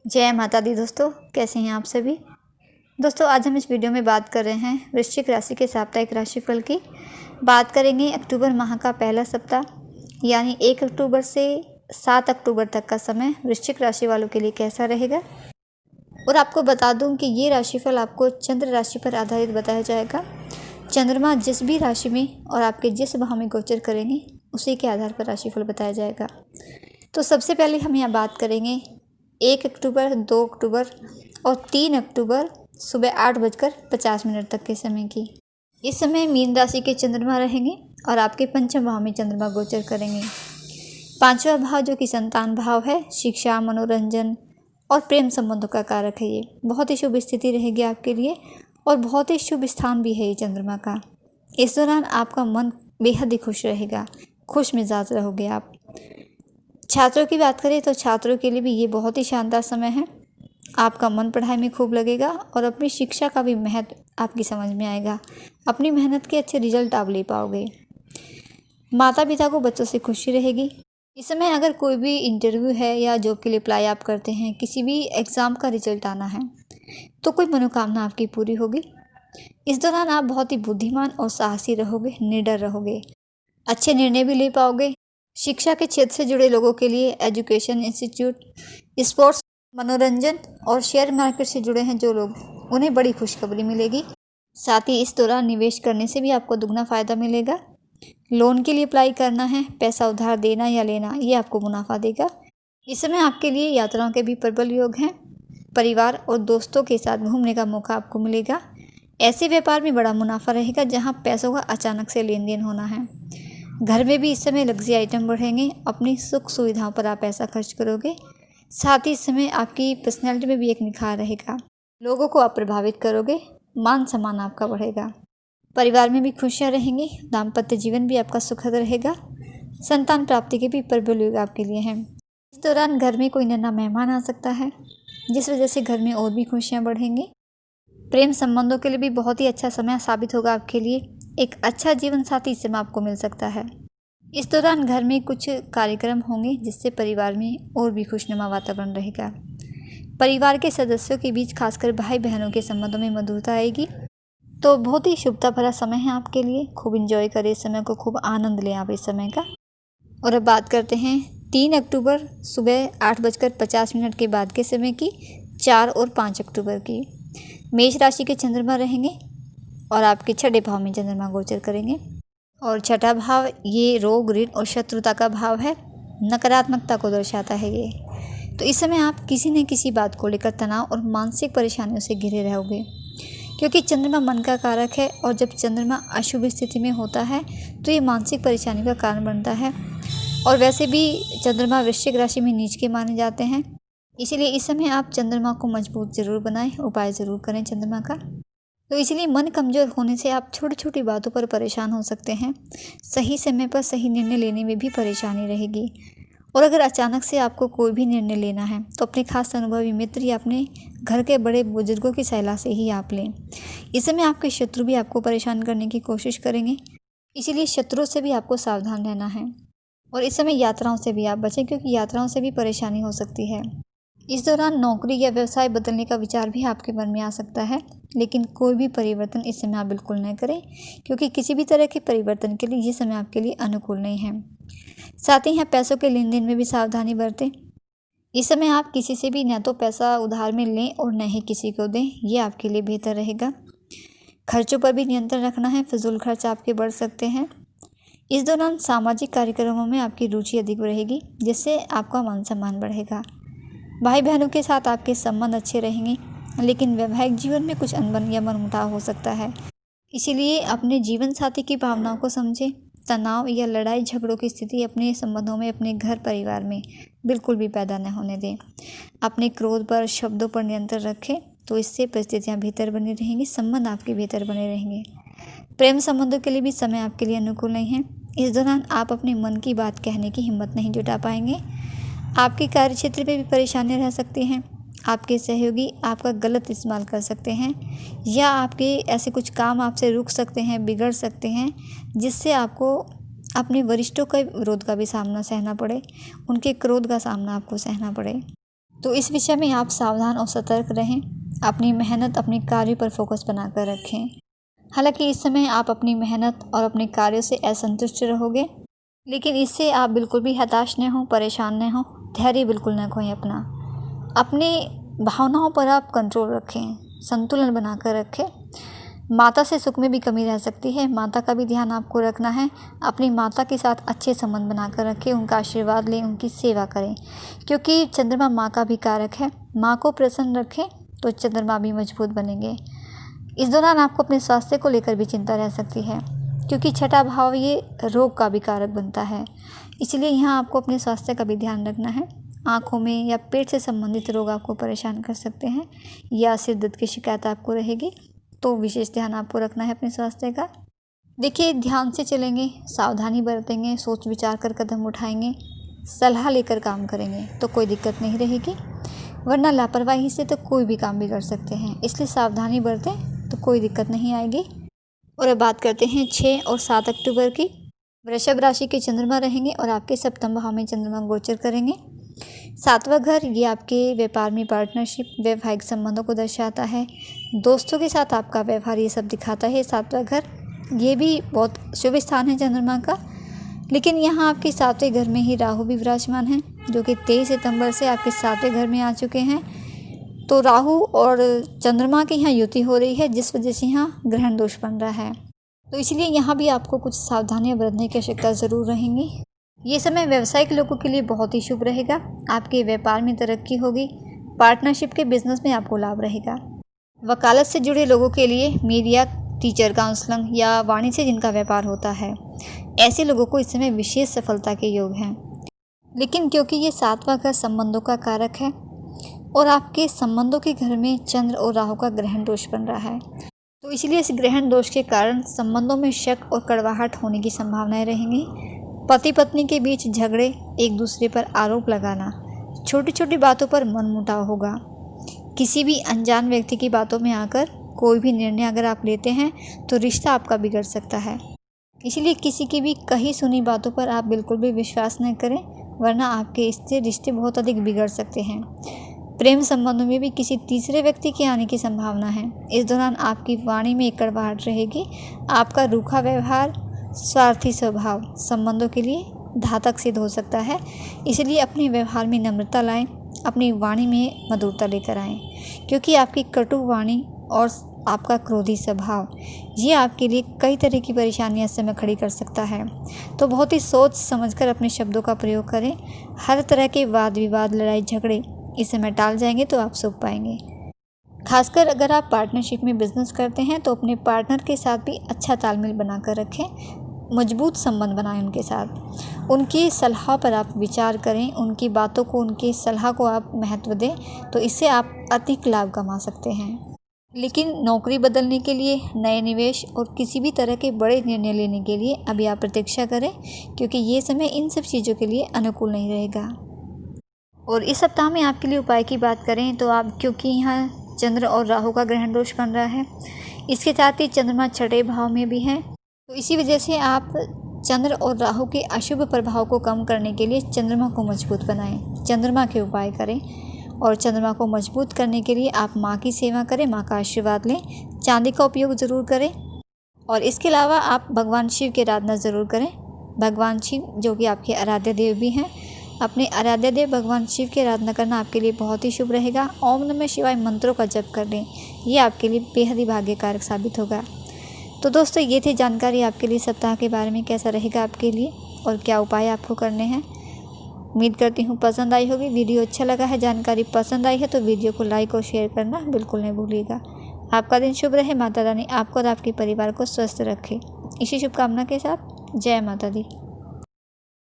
जय माता दी दोस्तों, कैसे हैं आप सभी। दोस्तों आज हम इस वीडियो में बात कर रहे हैं वृश्चिक राशि के साप्ताहिक राशिफल की। बात करेंगे अक्टूबर माह का पहला सप्ताह यानी 1 अक्टूबर से 7 अक्टूबर तक का समय वृश्चिक राशि वालों के लिए कैसा रहेगा। और आपको बता दूं कि ये राशिफल आपको चंद्र राशि पर आधारित बताया जाएगा। चंद्रमा जिस भी राशि में और आपके जिस भाव में गोचर करेंगे उसी के आधार पर राशिफल बताया जाएगा। तो सबसे पहले हम यहाँ बात करेंगे 1 अक्टूबर, 2 अक्टूबर और 3 अक्टूबर सुबह 8:50 तक के समय की। इस समय मीन राशि के चंद्रमा रहेंगे और आपके पंचम भाव में चंद्रमा गोचर करेंगे। पांचवा भाव जो कि संतान भाव है, शिक्षा, मनोरंजन और प्रेम संबंधों का कारक है। ये बहुत ही शुभ स्थिति रहेगी आपके लिए और बहुत ही शुभ स्थान भी है ये चंद्रमा का। इस दौरान आपका मन बेहद ही खुश रहेगा, खुश मिजाज रहोगे आप। छात्रों की बात करें तो छात्रों के लिए भी ये बहुत ही शानदार समय है। आपका मन पढ़ाई में खूब लगेगा और अपनी शिक्षा का भी महत्व आपकी समझ में आएगा। अपनी मेहनत के अच्छे रिजल्ट आप ले पाओगे। माता पिता को बच्चों से खुशी रहेगी। इस समय अगर कोई भी इंटरव्यू है या जॉब के लिए अप्लाई आप करते हैं, किसी भी एग्ज़ाम का रिजल्ट आना है तो कोई मनोकामना आपकी पूरी होगी। इस दौरान आप बहुत ही बुद्धिमान और साहसी रहोगे, निडर रहोगे, अच्छे निर्णय भी ले पाओगे। शिक्षा के क्षेत्र से जुड़े लोगों के लिए एजुकेशन इंस्टीट्यूट, स्पोर्ट्स, मनोरंजन और शेयर मार्केट से जुड़े हैं जो लोग, उन्हें बड़ी खुशखबरी मिलेगी। साथ ही इस दौरान निवेश करने से भी आपको दुगना फ़ायदा मिलेगा। लोन के लिए अप्लाई करना है, पैसा उधार देना या लेना, ये आपको मुनाफा देगा। इस समय आपके लिए यात्राओं के भी प्रबल योग हैं। परिवार और दोस्तों के साथ घूमने का मौका आपको मिलेगा। ऐसे व्यापार में बड़ा मुनाफा रहेगा जहाँ पैसों का अचानक से लेन देन होना है। घर में भी इस समय लग्जरी आइटम बढ़ेंगे। अपनी सुख सुविधाओं पर आप पैसा खर्च करोगे। साथ ही इस समय आपकी पर्सनैलिटी में भी एक निखार रहेगा। लोगों को आप प्रभावित करोगे, मान सम्मान आपका बढ़ेगा। परिवार में भी खुशियाँ रहेंगी। दाम्पत्य जीवन भी आपका सुखद रहेगा। संतान प्राप्ति के भी प्रबल योग आपके लिए हैं। इस दौरान घर में कोई नया मेहमान आ सकता है जिस वजह से घर में और भी खुशियाँ बढ़ेंगी। प्रेम संबंधों के लिए भी बहुत ही अच्छा समय साबित होगा आपके लिए। एक अच्छा जीवन साथी इस समय आपको मिल सकता है। इस दौरान घर में कुछ कार्यक्रम होंगे जिससे परिवार में और भी खुशनुमा वातावरण रहेगा। परिवार के सदस्यों के बीच खासकर भाई बहनों के संबंधों में मधुरता आएगी। तो बहुत ही शुभता भरा समय है आपके लिए। खूब इंजॉय करें इस समय को, खूब आनंद लें आप इस समय का। और अब बात करते हैं 3 अक्टूबर सुबह 8:50 के बाद के समय की, 4 और 5 अक्टूबर की। मेष राशि के चंद्रमा रहेंगे और आपके छठे भाव में चंद्रमा गोचर करेंगे। और छठा भाव ये रोग, ऋण और शत्रुता का भाव है, नकारात्मकता को दर्शाता है ये। तो इस समय आप किसी न किसी बात को लेकर तनाव और मानसिक परेशानियों से घिरे रहोगे, क्योंकि चंद्रमा मन का कारक है और जब चंद्रमा अशुभ स्थिति में होता है तो ये मानसिक परेशानी का कारण बनता है। और वैसे भी चंद्रमा वृश्चिक राशि में नीच के माने जाते हैं, इसीलिए इस समय आप चंद्रमा को मजबूत ज़रूर बनाएं, उपाय ज़रूर करें चंद्रमा का। तो इसलिए मन कमज़ोर होने से आप छोटी छोटी बातों पर परेशान हो सकते हैं। सही समय पर सही निर्णय लेने में भी परेशानी रहेगी। और अगर अचानक से आपको कोई भी निर्णय लेना है तो अपने खास अनुभवी मित्र या अपने घर के बड़े बुजुर्गों की सलाह से ही आप लें। इस समय आपके शत्रु भी आपको परेशान करने की कोशिश करेंगे, इसीलिए शत्रुओं से भी आपको सावधान रहना है। और इस समय यात्राओं से भी आप बचें, क्योंकि यात्राओं से भी परेशानी हो सकती है। इस दौरान नौकरी या व्यवसाय बदलने का विचार भी आपके मन में आ सकता है, लेकिन कोई भी परिवर्तन इस समय आप बिल्कुल न करें, क्योंकि किसी भी तरह के परिवर्तन के लिए ये समय आपके लिए अनुकूल नहीं है। साथ ही यहाँ पैसों के लेन देन में भी सावधानी बरतें। इस समय आप किसी से भी न तो पैसा उधार में लें और न ही किसी को दें, ये आपके लिए बेहतर रहेगा। खर्चों पर भी नियंत्रण रखना है, फिजूल खर्च आपके बढ़ सकते हैं। इस दौरान सामाजिक कार्यक्रमों में आपकी रुचि अधिक रहेगी, जिससे आपका मान सम्मान बढ़ेगा। भाई बहनों के साथ आपके संबंध अच्छे रहेंगे, लेकिन वैवाहिक जीवन में कुछ अनबन या मनमुटाव हो सकता है। इसीलिए अपने जीवन साथी की भावनाओं को समझें। तनाव या लड़ाई झगड़ों की स्थिति अपने संबंधों में, अपने घर परिवार में बिल्कुल भी पैदा न होने दें। अपने क्रोध पर, शब्दों पर नियंत्रण रखें, तो इससे परिस्थितियाँ बेहतर बनी रहेंगी, संबंध आपके बेहतर बने रहेंगे। प्रेम संबंधों के लिए भी समय आपके लिए अनुकूल नहीं है। इस दौरान आप अपने मन की बात कहने की हिम्मत नहीं जुटा पाएंगे। आपके कार्यक्षेत्र में भी परेशानियां रह सकती हैं। आपके सहयोगी आपका गलत इस्तेमाल कर सकते हैं या आपके ऐसे कुछ काम आपसे रुक सकते हैं, बिगड़ सकते हैं, जिससे आपको अपने वरिष्ठों के विरोध का भी सामना सहना पड़े, उनके क्रोध का सामना आपको सहना पड़े। तो इस विषय में आप सावधान और सतर्क रहें। अपनी मेहनत, अपने कार्य पर फोकस बनाकर रखें। हालांकि इस समय आप अपनी मेहनत और अपने कार्यों से असंतुष्ट रहोगे, लेकिन इससे आप बिल्कुल भी हताश न हो, परेशान न हो, धैर्य बिल्कुल न खोएं अपना। अपनी भावनाओं पर आप कंट्रोल रखें, संतुलन बनाकर रखें। माता से सुख में भी कमी रह सकती है, माता का भी ध्यान आपको रखना है। अपनी माता के साथ अच्छे संबंध बनाकर रखें, उनका आशीर्वाद लें, उनकी सेवा करें, क्योंकि चंद्रमा माँ का भी कारक है। माँ को प्रसन्न रखें तो चंद्रमा भी मजबूत बनेंगे। इस दौरान आपको अपने स्वास्थ्य को लेकर भी चिंता रह सकती है, क्योंकि छठा भाव ये रोग का भी कारक बनता है। इसलिए यहाँ आपको अपने स्वास्थ्य का भी ध्यान रखना है। आँखों में या पेट से संबंधित रोग आपको परेशान कर सकते हैं, या सिर दर्द की शिकायत आपको रहेगी, तो विशेष ध्यान आपको रखना है अपने स्वास्थ्य का। देखिए, ध्यान से चलेंगे, सावधानी बरतेंगे, सोच विचार कर कदम उठाएंगे, सलाह लेकर काम करेंगे तो कोई दिक्कत नहीं रहेगी, वरना लापरवाही से तो कोई भी काम बिगड़ सकते हैं। इसलिए सावधानी बरतें तो कोई दिक्कत नहीं आएगी। और अब बात करते हैं 6 और 7 अक्टूबर की। वृषभ राशि के चंद्रमा रहेंगे और आपके सप्तम भाव में चंद्रमा गोचर करेंगे। 7वां घर ये आपके व्यापार में पार्टनरशिप, वैवाहिक संबंधों को दर्शाता है। दोस्तों के साथ आपका व्यवहार ये सब दिखाता है। 7वां घर ये भी बहुत शुभ स्थान है चंद्रमा का, लेकिन यहाँ आपके 7वें घर में ही राहु भी विराजमान है, जो कि 23 सितंबर से आपके 7वें घर में आ चुके हैं। तो राहु और चंद्रमा की यहाँ युति हो रही है, जिस वजह से यहाँ ग्रहण दोष बन रहा है। तो इसलिए यहाँ भी आपको कुछ सावधानियाँ बरतने की आवश्यकता ज़रूर रहेंगी। ये समय व्यवसायिक लोगों के लिए बहुत ही शुभ रहेगा। आपके व्यापार में तरक्की होगी, पार्टनरशिप के बिजनेस में आपको लाभ रहेगा। वकालत से जुड़े लोगों के लिए, मीडिया, टीचर, काउंसलिंग या वाणिज्य से जिनका व्यापार होता है, ऐसे लोगों को इस समय विशेष सफलता के योग हैं। लेकिन क्योंकि ये 7वां घर संबंधों का कारक है और आपके संबंधों के घर में चंद्र और राहु का ग्रहण दोष बन रहा है, तो इसलिए इस ग्रहण दोष के कारण संबंधों में शक और कड़वाहट होने की संभावनाएं रहेंगी। पति पत्नी के बीच झगड़े, एक दूसरे पर आरोप लगाना, छोटी छोटी बातों पर मनमुटाव होगा। किसी भी अनजान व्यक्ति की बातों में आकर कोई भी निर्णय अगर आप लेते हैं तो रिश्ता आपका बिगड़ सकता है। इसलिए किसी की भी कही सुनी बातों पर आप बिल्कुल भी विश्वास न करें, वरना आपके इससे रिश्ते बहुत अधिक बिगड़ सकते हैं। प्रेम संबंधों में भी किसी तीसरे व्यक्ति के आने की संभावना है। इस दौरान आपकी वाणी में एक कड़वाहट रहेगी। आपका रूखा व्यवहार, स्वार्थी स्वभाव संबंधों के लिए घातक सिद्ध हो सकता है। इसलिए अपने व्यवहार में नम्रता लाएं, अपनी वाणी में मधुरता लेकर आएं, क्योंकि आपकी कटु वाणी और आपका क्रोधी स्वभाव ये आपके लिए कई तरह की परेशानियां इस समय खड़ी कर सकता है। तो बहुत ही सोच समझकर अपने शब्दों का प्रयोग करें। हर तरह के वाद विवाद, लड़ाई झगड़े इस समय टाल जाएंगे तो आप सुख पाएंगे। खासकर अगर आप पार्टनरशिप में बिजनेस करते हैं तो अपने पार्टनर के साथ भी अच्छा तालमेल बनाकर रखें, मजबूत संबंध बनाएं उनके साथ। उनकी सलाह पर आप विचार करें, उनकी बातों को, उनकी सलाह को आप महत्व दें, तो इससे आप अधिक लाभ कमा सकते हैं। लेकिन नौकरी बदलने के लिए, नए निवेश और किसी भी तरह के बड़े निर्णय लेने के लिए अभी आप प्रतीक्षा करें, क्योंकि ये समय इन सब चीज़ों के लिए अनुकूल नहीं रहेगा। और इस सप्ताह में आपके लिए उपाय की बात करें तो आप, क्योंकि यहाँ चंद्र और राहु का ग्रहण दोष बन रहा है, इसके साथ ही चंद्रमा 6ठे भाव में भी है, तो इसी वजह से आप चंद्र और राहु के अशुभ प्रभाव को कम करने के लिए चंद्रमा को मजबूत बनाएं, चंद्रमा के उपाय करें। और चंद्रमा को मजबूत करने के लिए आप माँ की सेवा करें, माँ का आशीर्वाद लें, चांदी का उपयोग ज़रूर करें। और इसके अलावा आप भगवान शिव की आराधना ज़रूर करें। भगवान शिव जो कि आपके आराध्य देव भी हैं, अपने आराध्य देव भगवान शिव की आराधना करना आपके लिए बहुत ही शुभ रहेगा। ओम नमः शिवाय मंत्रों का जप कर लें, ये आपके लिए बेहद ही भाग्यकारक साबित होगा। तो दोस्तों, ये थी जानकारी आपके लिए सप्ताह के बारे में, कैसा रहेगा आपके लिए और क्या उपाय आपको करने हैं। उम्मीद करती हूँ पसंद आई होगी। वीडियो अच्छा लगा है, जानकारी पसंद आई है तो वीडियो को लाइक और शेयर करना बिल्कुल नहीं भूलिएगा। आपका दिन शुभ रहे। माता रानी आपको और आपके परिवार को स्वस्थ रखे। इसी शुभकामना के साथ जय माता दी।